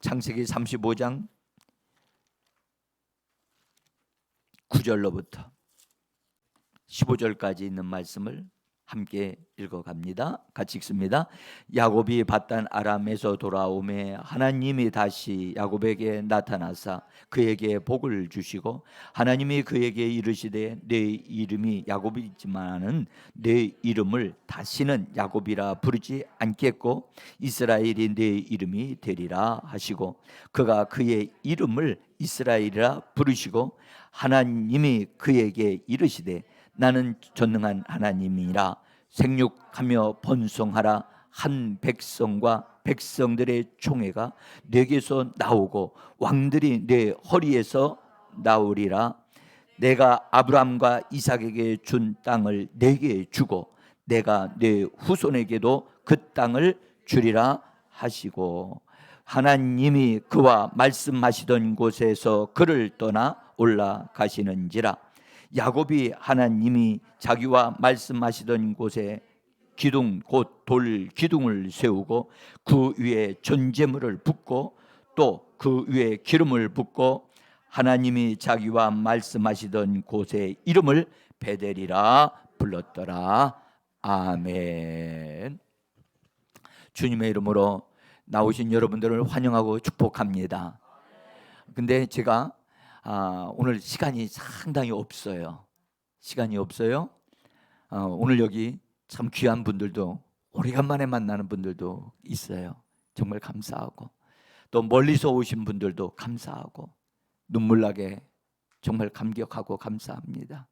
창세기 35장 9절로부터 15절까지 있는 말씀을 함께 읽어갑니다. 같이 읽습니다. 야곱이 밧단 아람에서 돌아오매 하나님이 다시 야곱에게 나타나사 그에게 복을 주시고 하나님이 그에게 이르시되 내 이름이 야곱이지만은 내 이름을 다시는 야곱이라 부르지 않겠고 이스라엘이 내 이름이 되리라 하시고 그가 그의 이름을 이스라엘이라 부르시고 하나님이 그에게 이르시되 나는 전능한 하나님이라 생육하며 번성하라 한 백성과 백성들의 총회가 내게서 나오고 왕들이 내 허리에서 나오리라. 내가 아브라함과 이삭에게 준 땅을 내게 주고 내가 내 후손에게도 그 땅을 주리라 하시고 하나님이 그와 말씀하시던 곳에서 그를 떠나 올라가시는지라. 야곱이 하나님이 자기와 말씀하시던 곳에 기둥 곧 돌 기둥을 세우고 그 위에 전제물을 붓고 또 그 위에 기름을 붓고 하나님이 자기와 말씀하시던 곳에 이름을 베델이라 불렀더라. 아멘. 주님의 이름으로 나오신 여러분들을 환영하고 축복합니다. 근데 제가 오늘 시간이 상당히 없어요. 오늘 여기 참 귀한 분들도 오래간만에 만나는 분들도 있어요. 정말 감사하고 또 멀리서 오신 분들도 감사하고 눈물나게 정말 감격하고 감사합니다.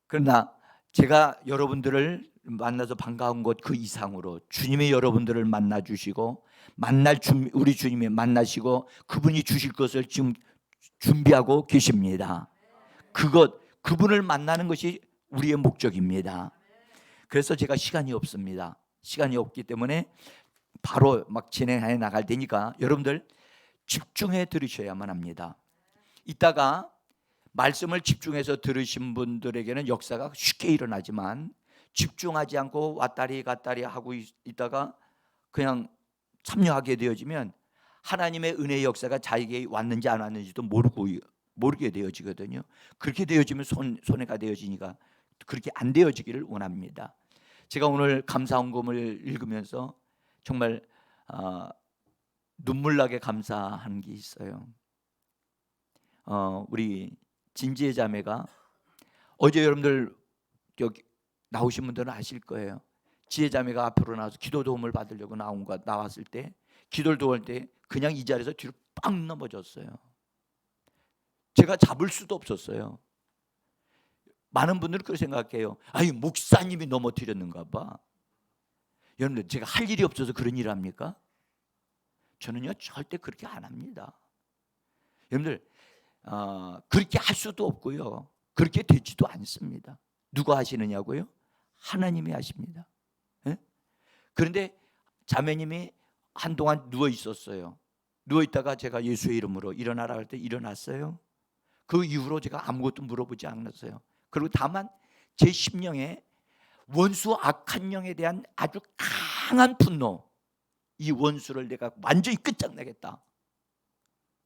그러나 제가 여러분들을 만나서 반가운 것 그 이상으로 주님이 여러분들을 만나주시고 우리 주님이 만나시고 그분이 주실 것을 지금 준비하고 계십니다. 그분을 만나는 것이 우리의 목적입니다. 그래서 제가 시간이 없습니다. 시간이 없기 때문에 바로 막 진행해 나갈 테니까 여러분들 집중해 들으셔야만 합니다. 이따가 말씀을 집중해서 들으신 분들에게는 역사가 쉽게 일어나지만 집중하지 않고 왔다리 갔다리 하고 있다가 그냥 참여하게 되어지면 하나님의 은혜의 역사가 자에게 왔는지 안 왔는지도 모르게 되어지거든요. 그렇게 되어지면 손해가 되어지니까 그렇게 안 되어지기를 원합니다. 제가 오늘 감사헌금을 읽으면서 정말 눈물나게 감사한 게 있어요. 우리 진지의 자매가 어제 여러분들 여기 나오신 분들은 아실 거예요. 지혜 자매가 앞으로 나와서 기도 도움을 받으려고 나왔을 때 기도를 도울 때 그냥 이 자리에서 뒤로 빵 넘어졌어요. 제가 잡을 수도 없었어요. 많은 분들은 그렇게 생각해요. 아니 목사님이 넘어뜨렸는가 봐. 여러분들 제가 할 일이 없어서 그런 일을 합니까? 저는요 절대 그렇게 안 합니다. 여러분들 그렇게 할 수도 없고요. 그렇게 되지도 않습니다. 누가 하시느냐고요? 하나님이 하십니다. 네? 그런데 자매님이 한동안 누워 있었어요. 누워 있다가 제가 예수의 이름으로 일어나라 할 때 일어났어요. 그 이후로 제가 아무것도 물어보지 않았어요. 그리고 다만 제 심령에 원수 악한 영에 대한 아주 강한 분노, 이 원수를 내가 완전히 끝장내겠다.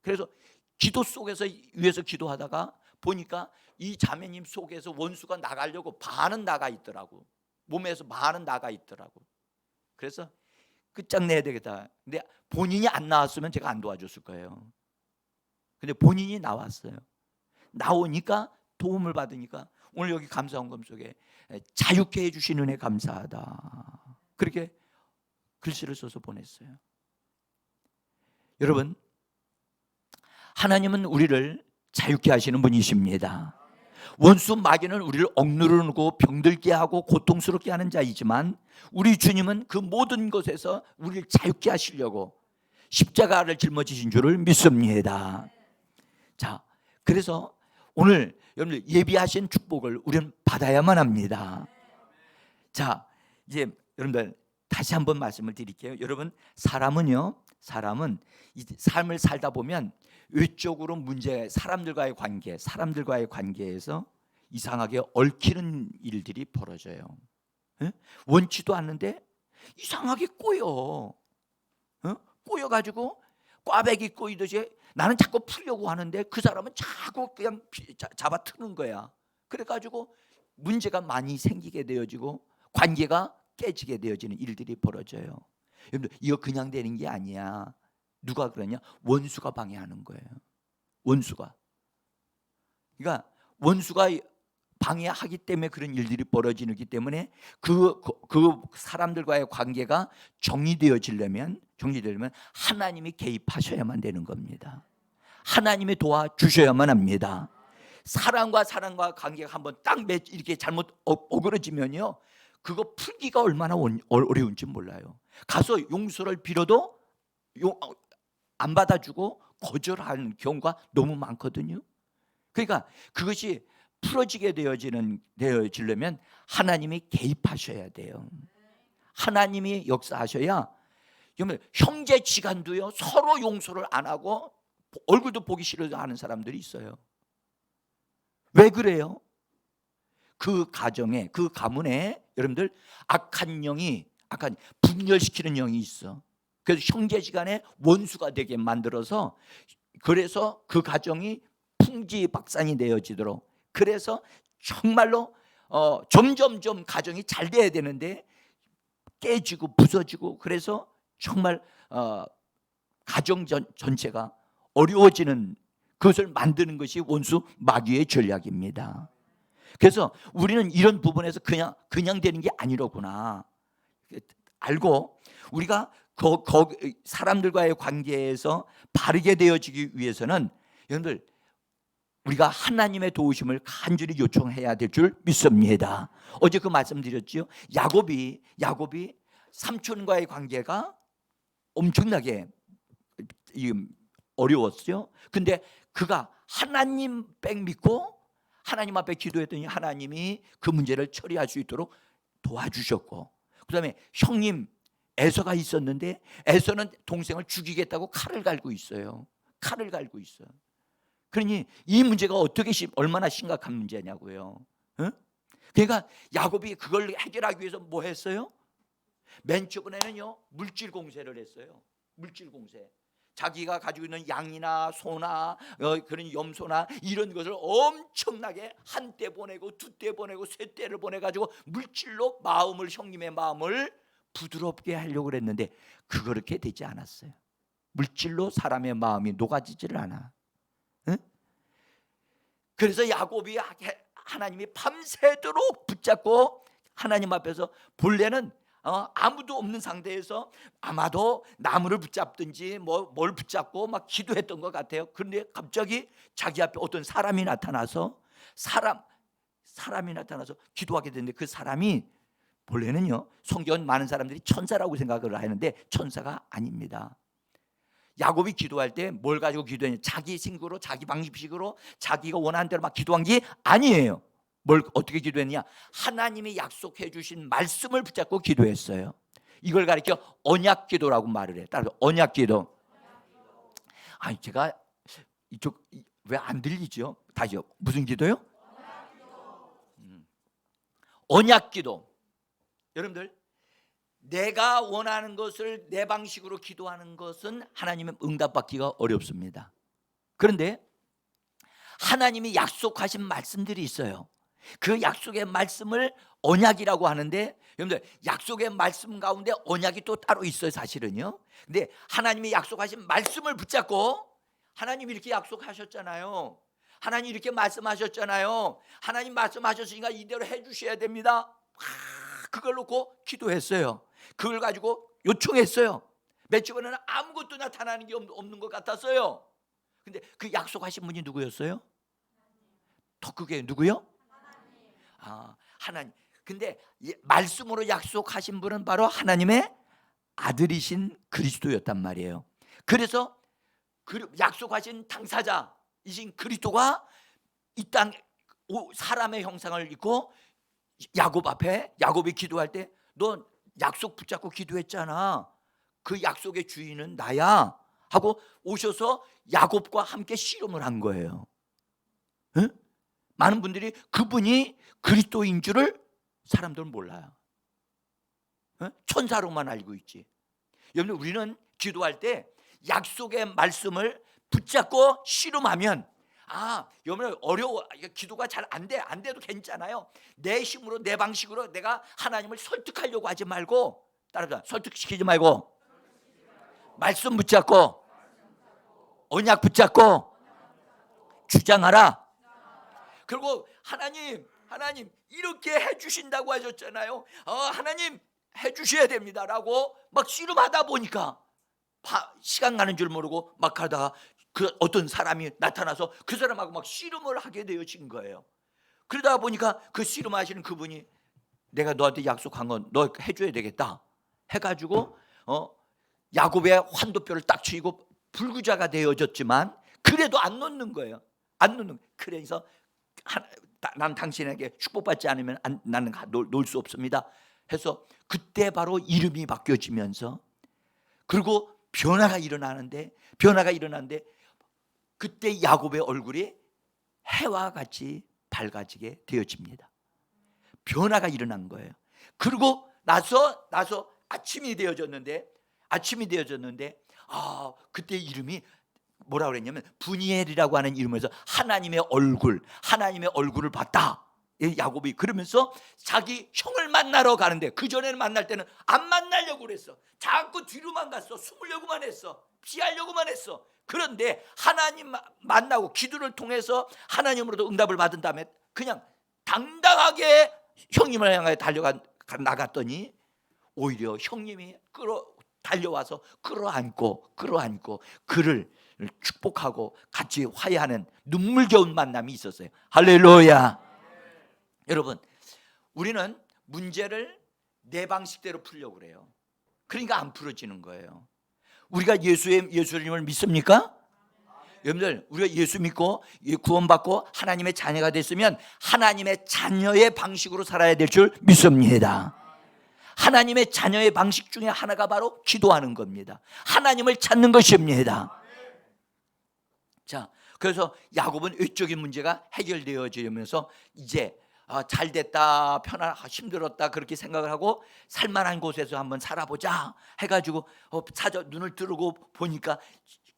그래서 기도 속에서 위에서 기도하다가 보니까 이 자매님 속에서 원수가 나가려고 반은 나가 있더라고. 몸에서 반은 나가 있더라고. 그래서 끝장내야 되겠다. 근데 본인이 안 나왔으면 제가 안 도와줬을 거예요. 근데 본인이 나왔어요. 나오니까 도움을 받으니까 오늘 여기 감사헌금 속에 자유케 해주신 은혜 감사하다. 그렇게 글씨를 써서 보냈어요. 여러분, 하나님은 우리를 자유케 하시는 분이십니다. 원수 마귀는 우리를 억누르고 병들게 하고 고통스럽게 하는 자이지만 우리 주님은 그 모든 것에서 우리를 자유케 하시려고 십자가를 짊어지신 줄을 믿습니다. 자, 그래서 오늘 여러분들 예비하신 축복을 우리는 받아야만 합니다. 자, 이제 여러분들 다시 한번 말씀을 드릴게요. 여러분, 사람은 이 삶을 살다 보면 외적으로 사람들과의 관계에서 이상하게 얽히는 일들이 벌어져요. 원치도 않는데 이상하게 꼬여가지고 꽈배기 꼬이듯이 나는 자꾸 풀려고 하는데 그 사람은 자꾸 그냥 잡아트는 거야. 그래가지고 문제가 많이 생기게 되어지고 관계가 깨지게 되어지는 일들이 벌어져요. 여러분들, 이거 그냥 되는 게 아니야. 누가 그러냐? 원수가 방해하는 거예요. 원수가. 그러니까 원수가 방해하기 때문에 그런 일들이 벌어지기 때문에 그 사람들과의 관계가 정리되려면 하나님이 개입하셔야만 되는 겁니다. 하나님이 도와주셔야만 합니다. 사람과 사람과 관계가 한번 딱 이렇게 잘못 어그러지면요, 그거 풀기가 얼마나 어려운지 몰라요. 가서 용서를 빌어도 안 받아주고 거절하는 경우가 너무 많거든요. 그러니까 그것이 풀어지게 되어지려면 하나님이 개입하셔야 돼요. 하나님이 역사하셔야. 형제지간도요, 서로 용서를 안 하고 얼굴도 보기 싫어하는 사람들이 있어요. 왜 그래요? 그 가정에, 그 가문에 여러분들 악한 분열시키는 영이 있어. 그래서 형제지간에 원수가 되게 만들어서, 그래서 그 가정이 풍지박산이 되어지도록, 그래서 정말로 점점점 가정이 잘 돼야 되는데 깨지고 부서지고, 그래서 정말 가정 전체가 어려워지는, 그것을 만드는 것이 원수 마귀의 전략입니다. 그래서 우리는 이런 부분에서 그냥 되는 게 아니로구나 알고, 우리가 사람들과의 관계에서 바르게 되어지기 위해서는 여러분들, 우리가 하나님의 도우심을 간절히 요청해야 될 줄 믿습니다. 어제 그 말씀드렸죠. 야곱이 삼촌과의 관계가 엄청나게 어려웠어요. 근데 그가 하나님 백 믿고 하나님 앞에 기도했더니 하나님이 그 문제를 처리할 수 있도록 도와주셨고, 그 다음에 형님 에서가 있었는데 에서는 동생을 죽이겠다고 칼을 갈고 있어요. 그러니 이 문제가 얼마나 심각한 문제냐고요. 응? 그러니까 야곱이 그걸 해결하기 위해서 뭐 했어요? 맨 처음에는요, 물질 공세를 했어요. 물질 공세. 자기가 가지고 있는 양이나 소나 그런 염소나 이런 것을 엄청나게 한 때 보내고 두 때 보내고 세 때를 보내가지고 물질로 형님의 마음을 부드럽게 하려고 그랬는데 그렇게 되지 않았어요. 물질로 사람의 마음이 녹아지지를 않아. 응? 그래서 야곱이 하나님이 밤새도록 붙잡고 하나님 앞에서, 본래는 아무도 없는 상태에서 아마도 나무를 붙잡든지 뭘 붙잡고 막 기도했던 것 같아요. 그런데 갑자기 자기 앞에 어떤 사람이 나타나서 기도하게 됐는데, 그 사람이 본래는요, 성경 많은 사람들이 천사라고 생각을 하는데 천사가 아닙니다. 야곱이 기도할 때 뭘 가지고 기도했냐? 자기 생각으로, 자기 방식으로, 자기가 원하는 대로 막 기도한 게 아니에요. 어떻게 기도했냐? 하나님이 약속해 주신 말씀을 붙잡고 기도했어요. 이걸 가리켜 언약 기도라고 말을 해요. 따라서 언약 기도. 아니, 제가 이쪽 왜 안 들리죠? 다시요. 무슨 기도요? 언약 기도. 여러분들, 내가 원하는 것을 내 방식으로 기도하는 것은 하나님의 응답받기가 어렵습니다. 그런데 하나님이 약속하신 말씀들이 있어요. 그 약속의 말씀을 언약이라고 하는데, 여러분들, 약속의 말씀 가운데 언약이 또 따로 있어요, 사실은요. 근데 하나님이 약속하신 말씀을 붙잡고, 하나님이 이렇게 약속하셨잖아요. 하나님 이렇게 말씀하셨잖아요. 하나님 말씀하셨으니까 이대로 해주셔야 됩니다. 그걸 놓고 기도했어요. 그걸 가지고 요청했어요. 맨 처음에는 아무것도 나타나는 게 없는 것 같았어요. 근데 그 약속하신 분이 누구였어요? 더 크게 누구요? 하나님. 근데 말씀으로 약속하신 분은 바로 하나님의 아들이신 그리스도였단 말이에요. 그래서 약속하신 당사자이신 그리스도가 이 땅 사람의 형상을 입고 야곱이 기도할 때, 너 약속 붙잡고 기도했잖아. 그 약속의 주인은 나야 하고 오셔서 야곱과 함께 씨름을 한 거예요. 응? 많은 분들이 그분이 그리스도인 줄을 사람들은 몰라요. 응? 천사로만 알고 있지. 여러분, 우리는 기도할 때 약속의 말씀을 붙잡고 씨름하면, 여러분 어려워, 기도가 잘 안 돼도 괜찮아요. 내 힘으로 내 방식으로 내가 하나님을 설득하려고 하지 말고, 따라서 설득시키지 말고 말씀 붙잡고 언약 붙잡고 주장하라. 그리고 하나님 이렇게 해주신다고 하셨잖아요. 하나님 해주셔야 됩니다라고 막 씨름하다 보니까 시간 가는 줄 모르고 막 하다가 그 어떤 사람이 나타나서 그 사람하고 막 씨름을 하게 되어진 거예요. 그러다 보니까 그 씨름하시는 그분이 내가 너한테 약속한 건 너 해줘야 되겠다 해가지고 야곱의 환도뼈를 딱 치고 불구자가 되어졌지만 그래도 안 놓는 거예요. 안 놓는. 그래서 난 당신에게 축복받지 않으면 나는 놓을 수 없습니다 해서 그때 바로 이름이 바뀌어지면서, 그리고 변화가 일어나는데 그때 야곱의 얼굴이 해와 같이 밝아지게 되어집니다. 변화가 일어난 거예요. 그리고 나서 아침이 되어졌는데 그때 이름이 뭐라 그랬냐면 분이엘이라고 하는 이름에서 하나님의 얼굴을 봤다. 야곱이 그러면서 자기 형을 만나러 가는데, 그전에는 만날 때는 안 만나려고 그랬어. 자꾸 뒤로만 갔어. 숨으려고만 했어. 피하려고만 했어. 그런데 하나님 만나고 기도를 통해서 하나님으로도 응답을 받은 다음에 그냥 당당하게 형님을 향해 나갔더니 오히려 형님이 달려와서 끌어안고 그를 축복하고 같이 화해하는 눈물겨운 만남이 있었어요. 할렐루야. 여러분, 우리는 문제를 내 방식대로 풀려고 그래요. 그러니까 안 풀어지는 거예요. 우리가 예수님을 믿습니까? 여러분들, 우리가 예수 믿고 구원받고 하나님의 자녀가 됐으면 하나님의 자녀의 방식으로 살아야 될 줄 믿습니다. 하나님의 자녀의 방식 중에 하나가 바로 기도하는 겁니다. 하나님을 찾는 것입니다. 자, 그래서 야곱은 외적인 문제가 해결되어지면서 이제 잘 됐다, 힘들었다 그렇게 생각을 하고 살만한 곳에서 한번 살아보자 해가지고 눈을 뜨고 보니까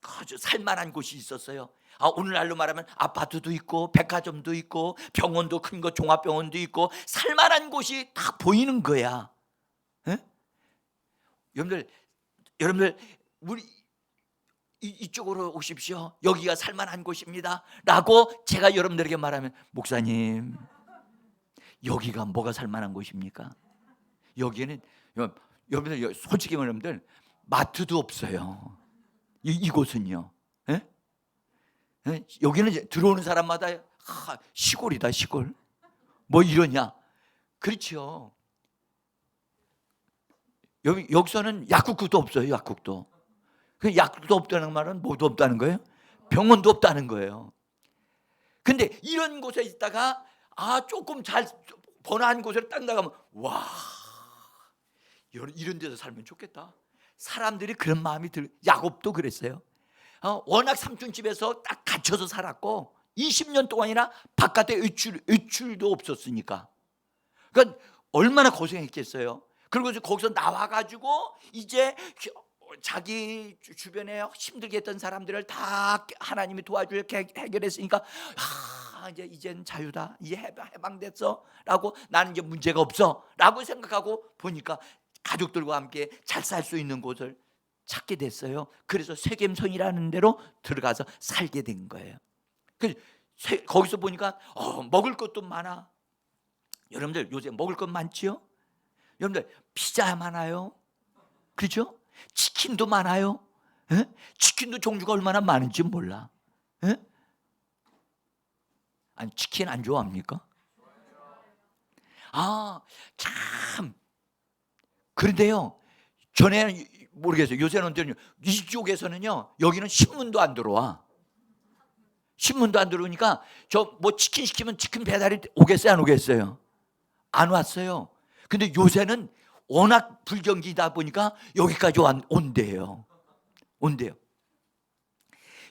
아주 살만한 곳이 있었어요. 오늘날로 말하면 아파트도 있고 백화점도 있고 병원도, 큰 거 종합병원도 있고 살만한 곳이 다 보이는 거야. 에? 여러분들 우리 이쪽으로 오십시오. 여기가 살만한 곳입니다 라고 제가 여러분들에게 말하면, 목사님 여기가 뭐가 살만한 곳입니까? 여기에는 여러분들 솔직히 여러분들 마트도 없어요. 이곳은요. 에? 여기는 들어오는 사람마다 시골이다 시골. 뭐 이러냐. 그렇죠. 여기서는 약국도 없어요. 약국도 없다는 말은 뭐도 없다는 거예요? 병원도 없다는 거예요. 근데 이런 곳에 있다가 조금 잘 번화한 곳에 딱 나가면 와, 이런 데서 살면 좋겠다. 사람들이 그런 마음이 야곱도 그랬어요. 워낙 삼촌집에서 딱 갇혀서 살았고 20년 동안이나 바깥에 외출도 없었으니까. 그러니까 얼마나 고생했겠어요. 그리고 거기서 나와가지고 이제 자기 주변에 힘들게 했던 사람들을 다 하나님이 도와주게 해결했으니까 이젠 자유다, 이제 해방됐어 라고, 나는 이제 문제가 없어 라고 생각하고 보니까 가족들과 함께 잘 살 수 있는 곳을 찾게 됐어요. 그래서 세겜성이라는 데로 들어가서 살게 된 거예요. 거기서 보니까 먹을 것도 많아. 여러분들 요새 먹을 것 많지요? 여러분들 피자 많아요. 그렇죠? 치킨도 많아요. 에? 치킨도 종류가 얼마나 많은지 몰라. 에? 아니, 치킨 안 좋아합니까? 참. 그런데요, 전에는 모르겠어요. 요새는 이쪽에서는요, 여기는 신문도 안 들어와. 신문도 안 들어오니까 치킨 시키면 치킨 배달이 오겠어요, 안 오겠어요? 안 왔어요. 근데 요새는 워낙 불경기다 보니까 여기까지 온대요.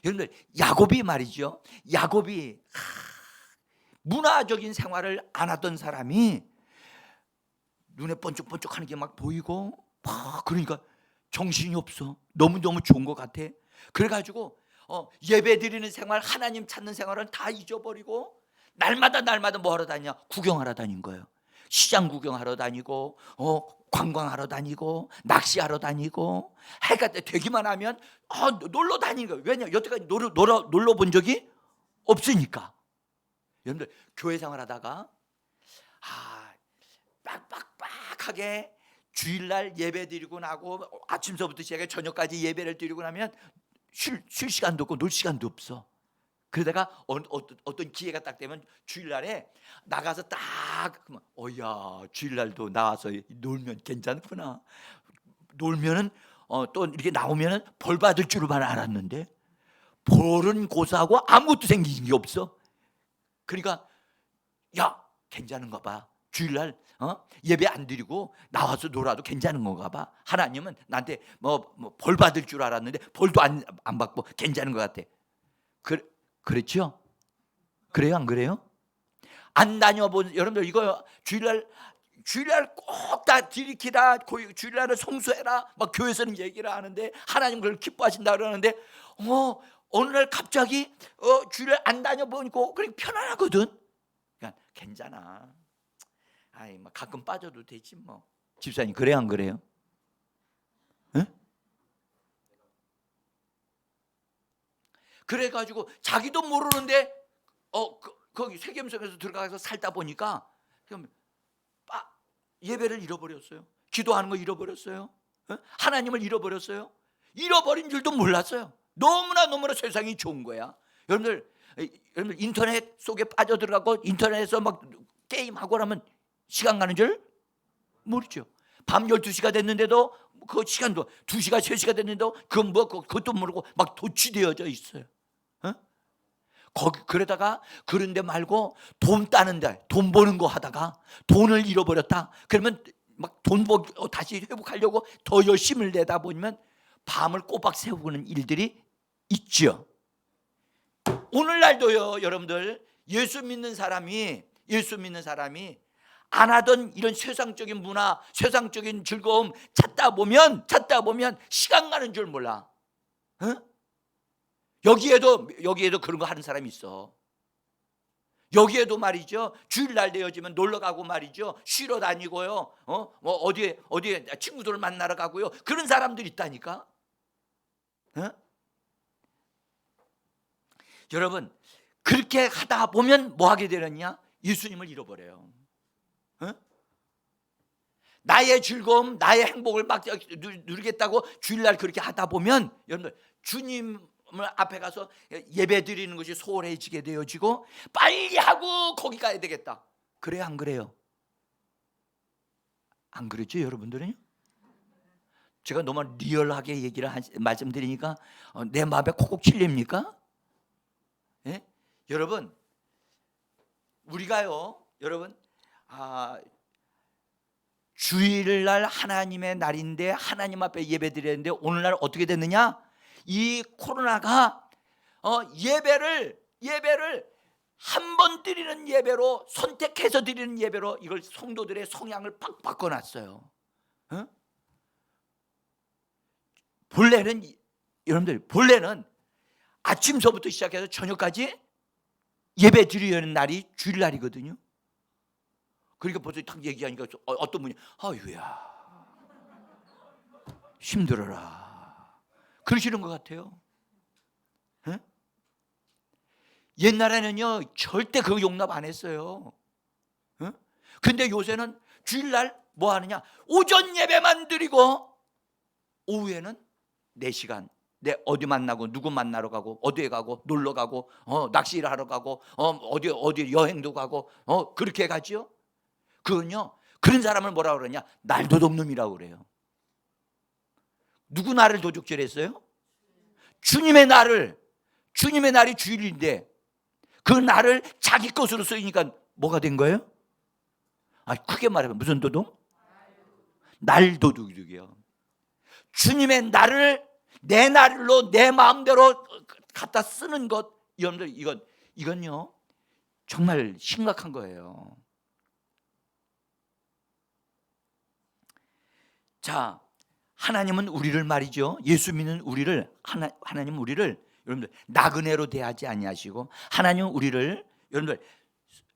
여러분들, 야곱이 말이죠. 야곱이 문화적인 생활을 안 하던 사람이 눈에 번쩍번쩍하는 게 막 보이고 그러니까 정신이 없어. 너무너무 좋은 것 같아. 그래가지고 예배 드리는 생활, 하나님 찾는 생활은 다 잊어버리고 날마다 뭐 하러 다니냐? 구경하러 다닌 거예요. 시장 구경하러 다니고 관광하러 다니고 낚시하러 다니고 해가 되기만 하면 놀러 다니는 거예요. 왜냐? 여태까지 놀러 본 적이 없으니까. 여러분들 교회 생활하다가 빡빡빡하게 주일날 예배 드리고 나고 아침서부터 시작해 저녁까지 예배를 드리고 나면 쉴 시간도 없고 놀 시간도 없어. 그러다가 어떤 기회가 딱 되면 주일날에 나가서 딱 주일날도 나와서 놀면 괜찮구나. 놀면은 또 이렇게 나오면은 벌 받을 줄만 알았는데 벌은 고사하고 아무것도 생긴 게 없어. 그러니까 괜찮은가 봐. 주일날 예배 안 드리고 나와서 놀아도 괜찮은 건가 봐. 하나님은 나한테 벌 받을 줄 알았는데 벌도 안 받고 괜찮은 것 같아. 그렇죠? 그래요, 안 그래요? 안 다녀본 여러분들 이거 주일날 꼭 다 들이키라, 주일날을 성수해라 막 교회에서는 얘기를 하는데 하나님 그걸 기뻐하신다 그러는데 어느 날 갑자기 주일날 안 다녀보니까 그렇게 편안하거든. 그러니까 괜찮아. 가끔 빠져도 되지 뭐. 집사님 그래요, 안 그래요? 응? 그래가지고 자기도 모르는데 거기 세겜성에서 들어가서 살다 보니까 예배를 잃어버렸어요. 기도하는 거 잃어버렸어요. 하나님을 잃어버렸어요. 잃어버린 줄도 몰랐어요. 너무나 세상이 좋은 거야. 여러분들 인터넷 속에 빠져들어가고 인터넷에서 막 게임하고 하면 시간 가는 줄 모르죠. 밤 12시가 됐는데도 그 시간도 2시가 3시가 됐는데도 그것도 모르고 막 도취되어져 있어요. 그러다가 그런데 말고 돈 따는데 돈 버는 거 하다가 돈을 잃어버렸다. 그러면 막 다시 회복하려고 더 열심을 내다 보면 밤을 꼬박 새우는 일들이 있죠. 오늘날도요, 여러분들 예수 믿는 사람이 안 하던 이런 세상적인 문화, 세상적인 즐거움 찾다 보면 시간 가는 줄 몰라. 여기에도 그런 거 하는 사람이 있어. 여기에도 말이죠, 주일날 되어지면 놀러 가고 말이죠, 쉬러 다니고요, 어디에 친구들을 만나러 가고요, 그런 사람들이 있다니까. 여러분 그렇게 하다 보면 뭐 하게 되느냐? 예수님을 잃어버려요. 나의 즐거움, 나의 행복을 막 누리겠다고 주일날 그렇게 하다 보면 여러분들 주님 앞에 가서 예배 드리는 것이 소홀해지게 되어지고 빨리 하고 거기 가야 되겠다. 그래요, 안 그래요? 안 그렇죠, 여러분들은? 제가 너무 리얼하게 말씀드리니까 내 마음에 콕콕 찔립니까? 예? 여러분 우리가요, 여러분 주일날 하나님의 날인데 하나님 앞에 예배 드렸는데 오늘날 어떻게 됐느냐? 이 코로나가 예배를 한 번 드리는 예배로, 선택해서 드리는 예배로 이걸 성도들의 성향을 팍 바꿔놨어요. 본래는 아침서부터 시작해서 저녁까지 예배 드리는 날이 주일날이거든요. 그러니까 벌써 딱 얘기하니까 어떤 분이 아유야 힘들어라 그러시는 것 같아요. 옛날에는요 절대 그거 용납 안 했어요. 근데 요새는 주일날 뭐 하느냐? 오전 예배만 드리고 오후에는 4시간 어디 만나고 누구 만나러 가고 어디에 가고 놀러 가고 낚시를 하러 가고 어디 여행도 가고 그렇게 가죠. 그건요, 그런 사람을 뭐라고 그러냐? 날도둑놈이라고 그래요. 누구 날을 도둑질했어요? 주님의 날이 주일인데 그 날을 자기 것으로 쓰니까 뭐가 된 거예요? 크게 말하면 무슨 도둑? 날도둑이요. 주님의 날을 내 날로 내 마음대로 갖다 쓰는 것, 여러분들 이건요 정말 심각한 거예요. 자, 하나님은 우리를 말이죠. 예수 믿는 우리를 하나님은 우리를 여러분들 나그네로 대하지 아니하시고, 하나님은 우리를 여러분들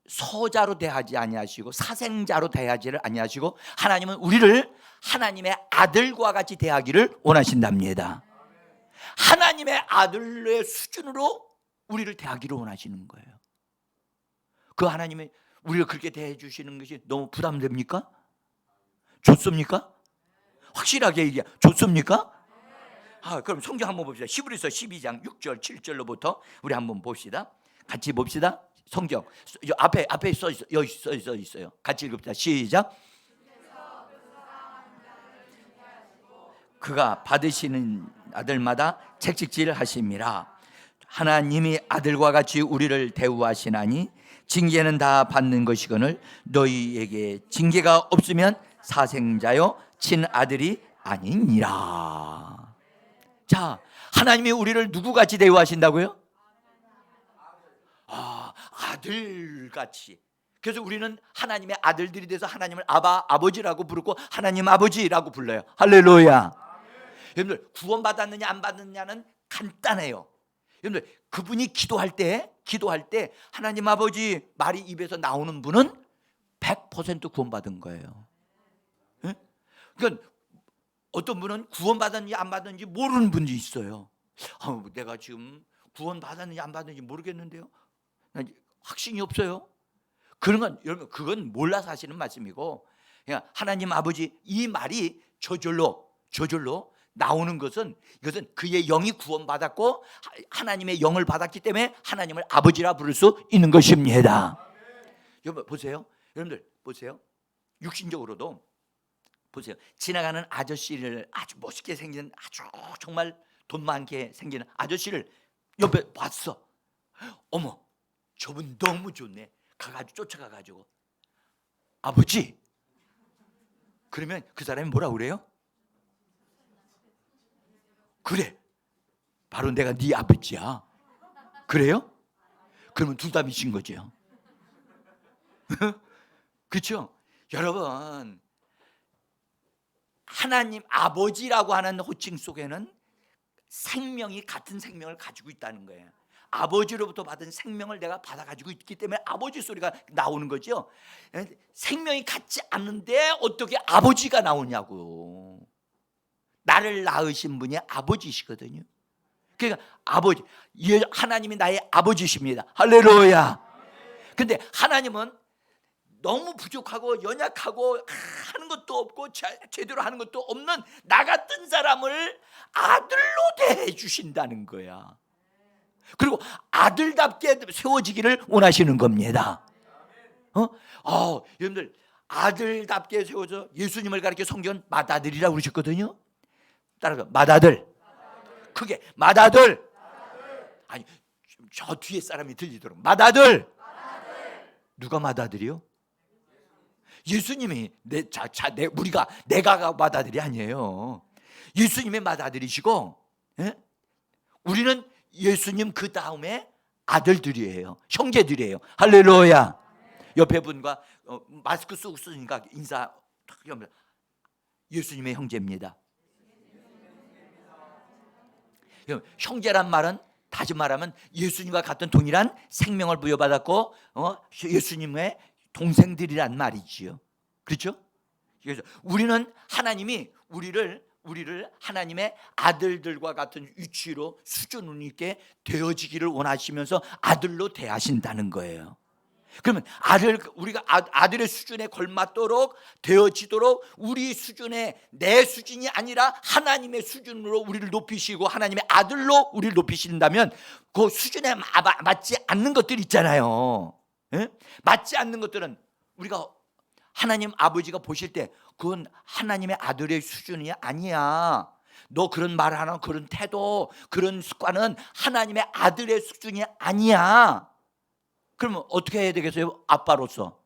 소자로 대하지 아니하시고 사생자로 대하지를 아니하시고, 하나님은 우리를 하나님의 아들과 같이 대하기를 원하신답니다. 하나님의 아들의 수준으로 우리를 대하기를 원하시는 거예요. 그 하나님이 우리를 그렇게 대해 주시는 것이 너무 부담됩니까? 좋습니까? 확실하게 얘기해. 좋습니까? 그럼 성경 한번 봅시다. 히브리서 12장 6절 7절로부터 우리 한번 봅시다. 같이 봅시다. 성경 앞에 써 있어. 여기 써 있어요. 같이 읽읍시다. 시작. 그가 받으시는 아들마다 책찍질 하심이라. 하나님이 아들과 같이 우리를 대우하시나니 징계는 다 받는 것이거늘 너희에게 징계가 없으면 사생자요 친아들이 아니니라. 자, 하나님이 우리를 누구같이 대우하신다고요? 아들같이. 그래서 우리는 하나님의 아들들이 돼서 하나님을 아버지라고 부르고 하나님 아버지라고 불러요. 할렐루야. 여러분들 구원받았느냐 안 받느냐는 간단해요. 여러분들 그분이 기도할 때 하나님 아버지 말이 입에서 나오는 분은 100% 구원받은 거예요. 네? 그러니까 어떤 분은 구원받았는지 안 받았는지 모르는 분이 있어요. 내가 지금 구원받았는지 안 받았는지 모르겠는데요. 확신이 없어요. 그런 건 여러분 그건 몰라서 하시는 말씀이고, 그냥 하나님 아버지 이 말이 저절로 나오는 것은 이것은 그의 영이 구원받았고 하나님의 영을 받았기 때문에 하나님을 아버지라 부를 수 있는 것입니다. 여러분 보세요. 여러분들 보세요. 육신적으로도 보세요. 지나가는 아저씨를 아주 멋있게 생긴 아주 정말 돈 많게 생기는 아저씨를 옆에 봤어. 어머, 저분 너무 좋네. 가가지고 쫓아가가지고 아버지. 그러면 그 사람이 뭐라 그래요? 그래, 바로 내가 네 아버지야. 그래요? 그러면 둘 다 미친 거죠. 그렇죠? 여러분, 하나님 아버지라고 하는 호칭 속에는 생명이 같은 생명을 가지고 있다는 거예요. 아버지로부터 받은 생명을 내가 받아가지고 있기 때문에 아버지 소리가 나오는 거죠. 생명이 같지 않는데 어떻게 아버지가 나오냐고. 나를 낳으신 분이 아버지시거든요. 그러니까 아버지, 하나님이 나의 아버지십니다. 할렐루야. 근데 하나님은 너무 부족하고 연약하고 하는 것도 없고 제대로 하는 것도 없는 나 같은 사람을 아들로 대해 주신다는 거야. 그리고 아들답게 세워지기를 원하시는 겁니다. 여러분들 아들답게 세워져 예수님을 가리켜 성경은 맏아들이라고 그러셨거든요. 따라서 맏아들. 크게 맏아들. 아니 저 뒤에 사람이 들리도록 맏아들. 누가 맏아들이요? 예수님이 내가 맏아들이 아니에요. 예수님의 맏아들이시고, 예? 우리는 예수님 그 다음에 아들들이에요. 형제들이에요. 할렐루야. 옆에 분과 마스크 쓰고 쓰니까 인사 예수님의 형제입니다. 형제란 말은 다시 말하면 예수님과 같은 동일한 생명을 부여받았고 예수님의 동생들이란 말이지요. 그렇죠? 그래서 우리는 하나님이 우리를 하나님의 아들들과 같은 위치로 수준 있게 되어지기를 원하시면서 아들로 대하신다는 거예요. 그러면 우리가 아들의 수준에 걸맞도록 되어지도록 우리 수준에 내 수준이 아니라 하나님의 수준으로 우리를 높이시고 하나님의 아들로 우리를 높이신다면 그 수준에 맞지 않는 것들 있잖아요. 예? 맞지 않는 것들은 우리가 하나님 아버지가 보실 때 그건 하나님의 아들의 수준이 아니야. 너 그런 말하는 그런 태도 그런 습관은 하나님의 아들의 수준이 아니야. 그러면 어떻게 해야 되겠어요? 아빠로서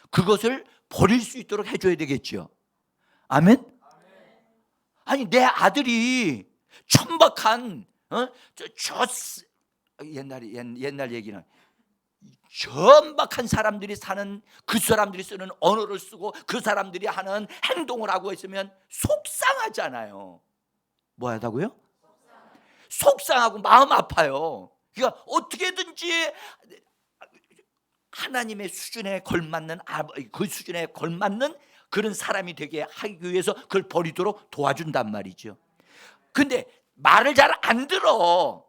그것을 버릴 수 있도록 해줘야 되겠죠. 아멘? 아니 내 아들이 천박한 옛날 얘기는 천박한 사람들이 사는 그 사람들이 쓰는 언어를 쓰고 그 사람들이 하는 행동을 하고 있으면 속상하잖아요. 뭐 하다고요? 속상하고 마음 아파요. 그러니까 어떻게든지 하나님의 수준에 걸맞는, 그 수준에 걸맞는 그런 사람이 되게 하기 위해서 그걸 버리도록 도와준단 말이죠. 근데 말을 잘 안 들어.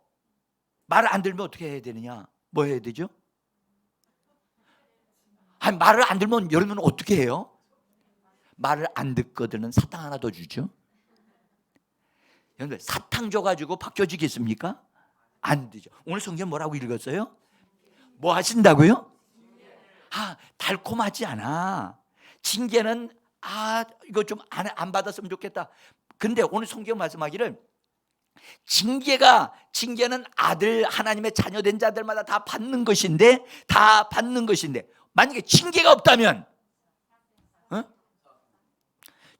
말을 안 들면 어떻게 해야 되느냐? 뭐 해야 되죠? 아니, 말을 안 들면 여러분 어떻게 해요? 말을 안 듣거든은 사탕 하나 더 주죠. 여러분들 사탕 줘가지고 바뀌어지겠습니까? 안 되죠. 오늘 성경 뭐라고 읽었어요? 뭐 하신다고요? 달콤하지 않아. 징계는 이거 좀 안 받았으면 좋겠다. 근데 오늘 성경 말씀하기를 징계는 아들 하나님의 자녀된 자들마다 다 받는 것인데 만약에 징계가 없다면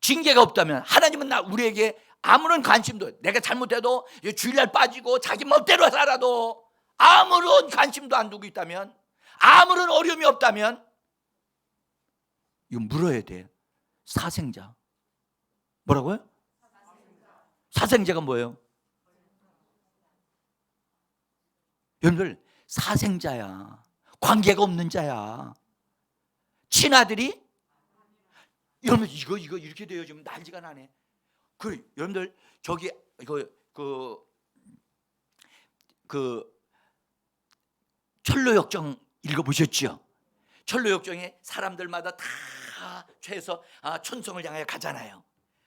징계가 없다면 하나님은 우리에게 아무런 관심도, 내가 잘못해도 주일날 빠지고 자기 멋대로 살아도 아무런 관심도 안 두고 있다면, 아무런 어려움이 없다면 이거 물어야 돼. 사생자. 뭐라고요? 사생자가 뭐예요? 여러분들 사생자야. 관계가 없는 자야. 친아들이 여러분 이거 이렇게 돼요. 지금 난리가 나네. 여러분들 저기 철로역정 읽어보셨죠? 철로역정에 사람들마다 다 최소 천성을 향해 가잖아요.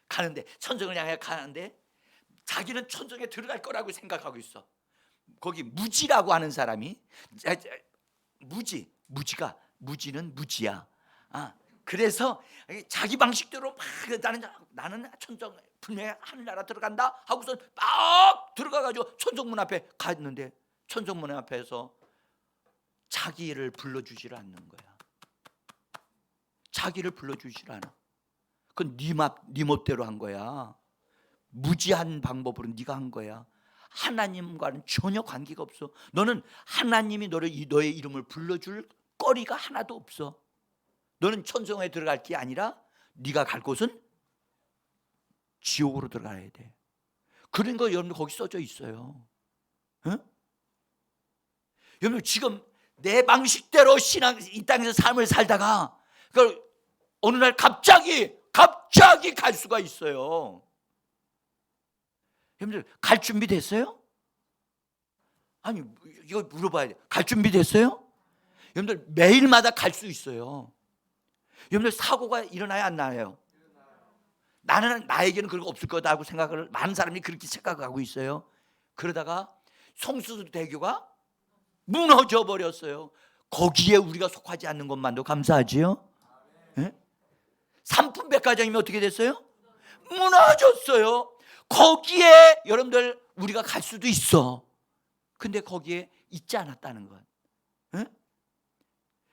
가는데 천성을 향해 가는데 자기는 천성에 들어갈 거라고 생각하고 있어. 거기 무지라고 하는 사람이 무지는 무지야. 그래서 자기 방식대로 막 나는 천성 분명히 하늘나라 들어간다 하고서 막 들어가가지고 천성문 앞에 갔는데 천성문 앞에서 자기를 불러주질 않는 거야. 자기를 불러주질 않아. 그건 네 멋대로 한 거야. 무지한 방법으로 네가 한 거야. 하나님과는 전혀 관계가 없어. 너는 하나님이 너의 이름을 불러줄 거리가 하나도 없어. 너는 천성에 들어갈 게 아니라 네가 갈 곳은 지옥으로 들어가야 돼. 그런 거 여러분 거기 써져 있어요. 응? 여러분 지금 내 방식대로 이 땅에서 삶을 살다가 그걸 어느 날 갑자기 갈 수가 있어요. 여러분들 갈 준비 됐어요? 아니 이거 물어봐야 돼. 갈 준비 됐어요? 여러분들 매일마다 갈 수 있어요. 여러분들 사고가 일어나야 안 나요? 나에게는 그런 거 없을 거다 하고 생각을 많은 사람이 그렇게 생각하고 있어요. 그러다가 성수대교가 무너져 버렸어요. 거기에 우리가 속하지 않는 것만도 감사하지요. 네? 삼풍백화점이면 어떻게 됐어요? 무너졌어요. 거기에 여러분들 우리가 갈 수도 있어. 근데 거기에 있지 않았다는 것. 네?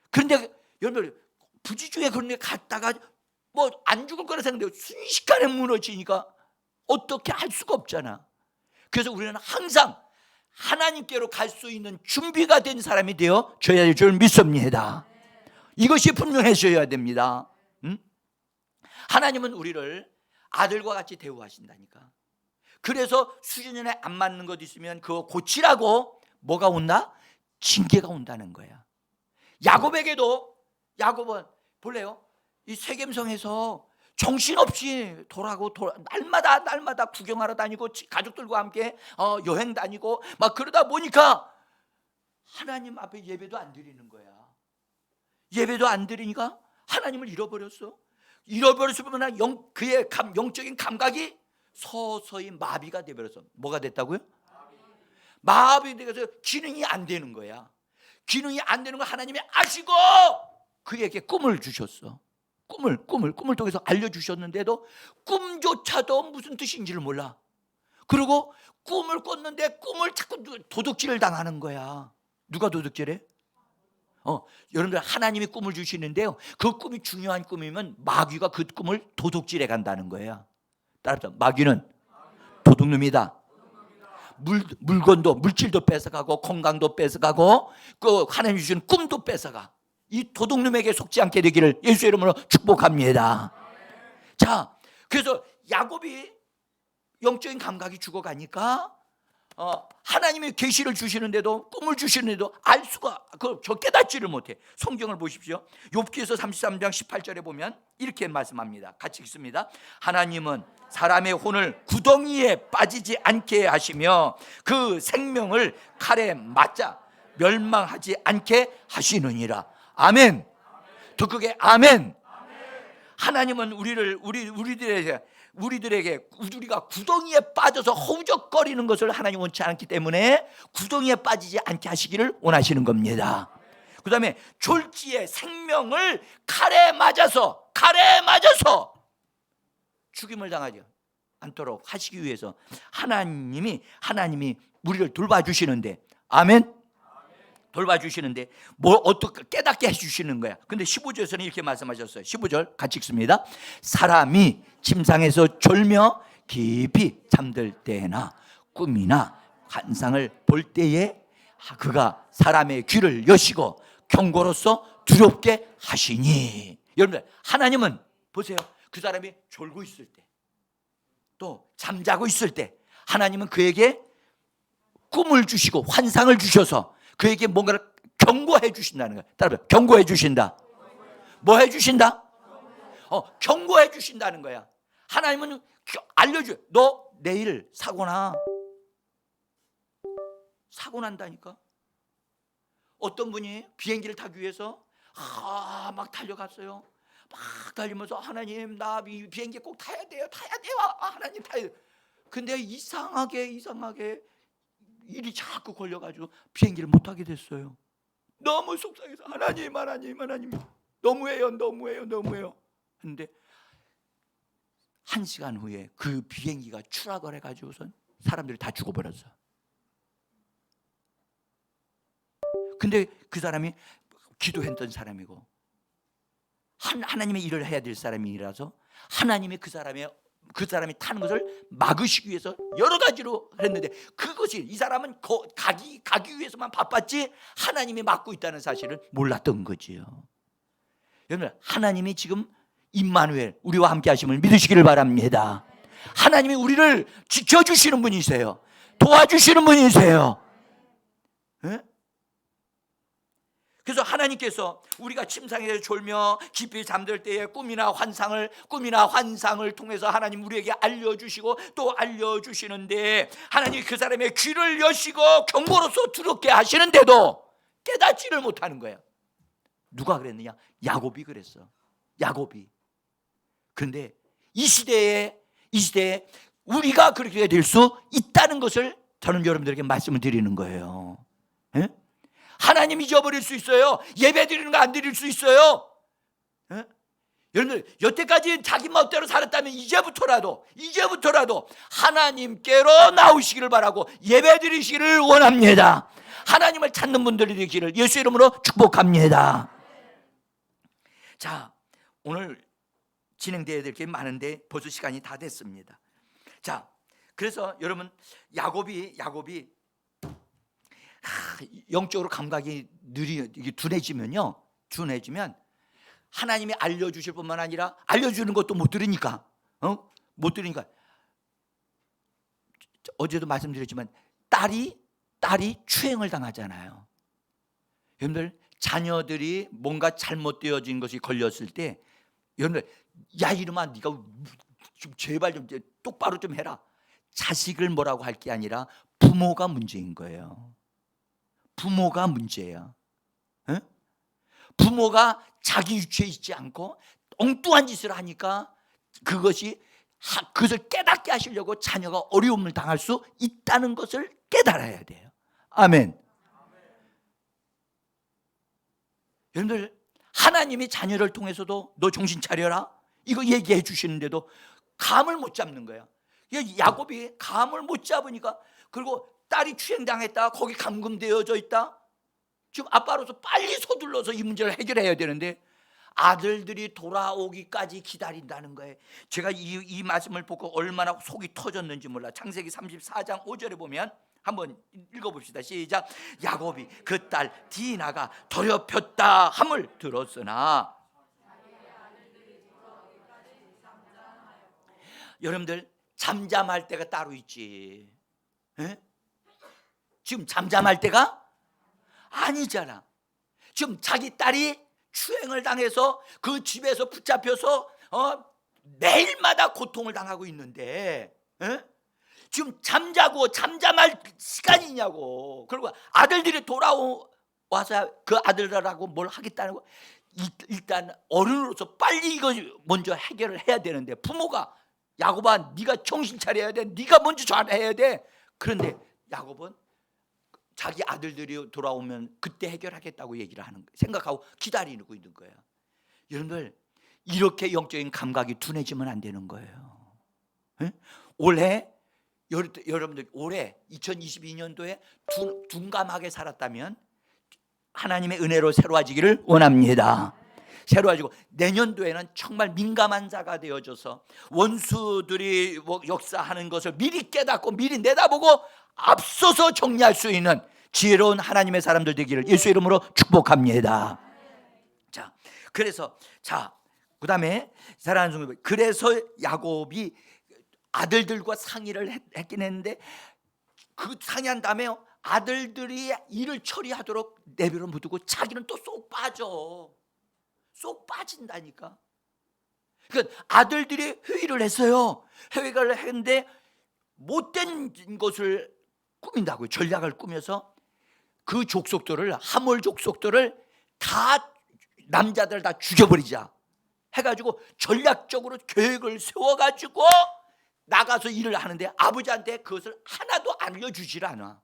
그런데 여러분들 부지중에 그런 데 갔다가 뭐 안 죽을 거라 생각해요. 순식간에 무너지니까 어떻게 할 수가 없잖아. 그래서 우리는 항상 하나님께로 갈 수 있는 준비가 된 사람이 되어 줘야 될 줄 믿습니다. 이것이 분명해져야 됩니다. 하나님은 우리를 아들과 같이 대우하신다니까. 그래서 수준에 안 맞는 것 있으면 그거 고치라고 뭐가 온다? 징계가 온다는 거야. 야곱은 볼래요? 이 세겜성에서 정신없이 날마다 구경하러 다니고 가족들과 함께 여행 다니고 막 그러다 보니까 하나님 앞에 예배도 안 드리는 거야. 예배도 안 드리니까 하나님을 잃어버렸어. 잃어버렸으면 그의 영적인 감각이 서서히 마비가 되어버렸어. 뭐가 됐다고요? 마비 돼서 기능이 안 되는 거야. 기능이 안 되는 거 하나님이 아시고 그에게 꿈을 주셨어. 꿈을 통해서 알려주셨는데도 꿈조차도 무슨 뜻인지를 몰라. 그리고 꿈을 꿨는데 꿈을 자꾸 도둑질을 당하는 거야. 누가 도둑질해? 여러분들 하나님이 꿈을 주시는데요, 그 꿈이 중요한 꿈이면 마귀가 그 꿈을 도둑질해 간다는 거예요. 따라서 마귀는 도둑놈이다. 물건도 물질도 뺏어가고 건강도 뺏어가고 그 하나님 주신 꿈도 뺏어가. 이 도둑놈에게 속지 않게 되기를 예수의 이름으로 축복합니다. 자, 그래서 야곱이 영적인 감각이 죽어가니까 하나님이 계시를 주시는데도, 꿈을 주시는데도 알 수가, 저 깨닫지를 못해. 성경을 보십시오. 욥기에서 33장 18절에 보면 이렇게 말씀합니다. 같이 읽습니다. 하나님은 사람의 혼을 구덩이에 빠지지 않게 하시며 그 생명을 칼에 맞자 멸망하지 않게 하시느니라. 아멘. 더 크게 아멘. 하나님은 우리들에게 우리가 구덩이에 빠져서 허우적거리는 것을 하나님 원치 않기 때문에 구덩이에 빠지지 않게 하시기를 원하시는 겁니다. 그 다음에 졸지의 생명을 칼에 맞아서 죽임을 당하지 않도록 하시기 위해서 하나님이 우리를 돌봐주시는데, 아멘. 돌봐주시는데 뭘 어떻게 깨닫게 해주시는 거야. 근데 15절에서는 이렇게 말씀하셨어요. 15절 같이 읽습니다. 사람이 침상에서 졸며 깊이 잠들 때나 꿈이나 환상을 볼 때에 그가 사람의 귀를 여시고 경고로서 두렵게 하시니. 여러분들, 하나님은 보세요. 그 사람이 졸고 있을 때, 또 잠자고 있을 때 하나님은 그에게 꿈을 주시고 환상을 주셔서 그에게 뭔가를 경고해 주신다는 거예요. 따라서 경고해 주신다. 뭐 해 주신다? 경고해 주신다는 거야. 하나님은 알려줘요. 너 내일 사고 난다니까. 어떤 분이 비행기를 타기 위해서 막 달려갔어요. 막 달리면서 하나님, 나 이 비행기 꼭 타야 돼요. 하나님 타야 돼요. 근데 이상하게 일이 자꾸 걸려가지고 비행기를 못 타게 됐어요. 너무 속상해서 하나님 너무해요. 근데 1시간 후에 그 비행기가 추락을 해가지고선 사람들이 다 죽어버렸어. 근데 그 사람이 기도했던 사람이고 하나님의 일을 해야 될 사람이라서 하나님이 그 사람이 타는 것을 막으시기 위해서 여러 가지로 했는데, 그것이 이 사람은 가기 위해서만 바빴지 하나님이 막고 있다는 사실을 몰랐던 거지요. 여러분, 하나님이 지금 임마누엘, 우리와 함께 하심을 믿으시기를 바랍니다. 하나님이 우리를 지켜주시는 분이세요. 도와주시는 분이세요. 네? 그래서 하나님께서 우리가 침상에서 졸며 깊이 잠들 때에 꿈이나 환상을 통해서 하나님 우리에게 알려주시고 또 알려주시는데, 하나님이 그 사람의 귀를 여시고 경고로서 두렵게 하시는데도 깨닫지를 못하는 거야. 누가 그랬느냐? 야곱이 그랬어. 야곱이. 그런데 이 시대에 우리가 그렇게 될 수 있다는 것을 저는 여러분들에게 말씀을 드리는 거예요. 예? 하나님 잊어버릴 수 있어요. 예배 드리는 거 안 드릴 수 있어요. 예? 여러분들, 여태까지 자기 마음대로 살았다면 이제부터라도 하나님께로 나오시기를 바라고 예배 드리시기를 원합니다. 하나님을 찾는 분들이 되기를 예수 이름으로 축복합니다. 자, 오늘 진행되어야 될 게 많은데 벌써 시간이 다 됐습니다. 자, 그래서 여러분, 야곱이 영적으로 감각이 둔해지면 하나님이 알려주실 뿐만 아니라 알려주는 것도 못 들으니까 어제도 말씀드렸지만 딸이 추행을 당하잖아요. 여러분들, 자녀들이 뭔가 잘못되어진 것이 걸렸을 때, 여러분들, 야 이놈아 네가 좀 제발 좀 똑바로 좀 해라. 자식을 뭐라고 할 게 아니라 부모가 문제인 거예요. 부모가 문제야. 에? 부모가 자기 유치에 있지 않고 엉뚱한 짓을 하니까 그것을 깨닫게 하시려고 자녀가 어려움을 당할 수 있다는 것을 깨달아야 돼요. 아멘. 여러분들, 하나님이 자녀를 통해서도 너 정신 차려라 이거 얘기해 주시는데도 감을 못 잡는 거야. 야곱이 감을 못 잡으니까, 그리고 딸이 추행당했다, 거기 감금되어져 있다. 지금 아빠로서 빨리 서둘러서 이 문제를 해결해야 되는데 아들들이 돌아오기까지 기다린다는 거예요. 제가 이 말씀을 보고 얼마나 속이 터졌는지 몰라. 창세기 34장 5절에 보면 한번 읽어봅시다. 시작. 야곱이 그 딸 디나가 더럽혔다 함을 여러분들, 잠잠할 때가 따로 있지. 에? 지금 잠잠할 때가 아니잖아. 지금 자기 딸이 추행을 당해서 그 집에서 붙잡혀서 매일마다 고통을 당하고 있는데, 에? 지금 잠자고 잠잠할 시간이냐고. 그리고 아들들이 돌아와서 그 아들들하고 뭘 하겠다는 거. 일단 어른으로서 빨리 이거 먼저 해결을 해야 되는데, 부모가 야곱아 네가 정신 차려야 돼, 네가 먼저 잘해야 돼. 그런데 야곱은 자기 아들들이 돌아오면 그때 해결하겠다고 얘기를 하는 거예요. 생각하고 기다리고 있는 거예요. 여러분들, 이렇게 영적인 감각이 둔해지면 안 되는 거예요. 에? 올해 여러분들 올해 2022년도에 둔감하게 살았다면 하나님의 은혜로 새로워지기를 원합니다. 새로워지고 내년도에는 정말 민감한 자가 되어져서 원수들이 역사하는 것을 미리 깨닫고 미리 내다보고 앞서서 정리할 수 있는 지혜로운 하나님의 사람들 되기를 예수 이름으로 축복합니다. 자, 그래서 그다음에 사랑하는 성도, 그래서 야곱이 아들들과 상의를 했긴 했는데, 그 상의한 다음에 아들들이 일을 처리하도록 내버려 두고 자기는 또 쏙 빠진다니까. 그러니까 아들들이 회의를 했어요. 회의를 했는데 못된 것을 꾸민다고요. 전략을 꾸며서 그 족속들을, 하몰 족속들을 다, 남자들 다 죽여버리자 해가지고 전략적으로 계획을 세워가지고 나가서 일을 하는데 아버지한테 그것을 하나도 알려주질 않아.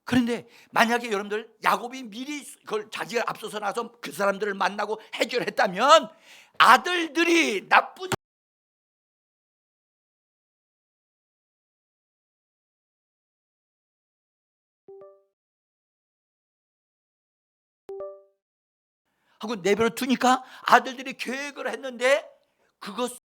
그런데 만약에 여러분들 야곱이 미리 그걸 자기가 앞서서 나서 그 사람들을 만나고 해결했다면 아들들이 나쁜 하고 내버려 두니까 아들들이 계획을 했는데 그것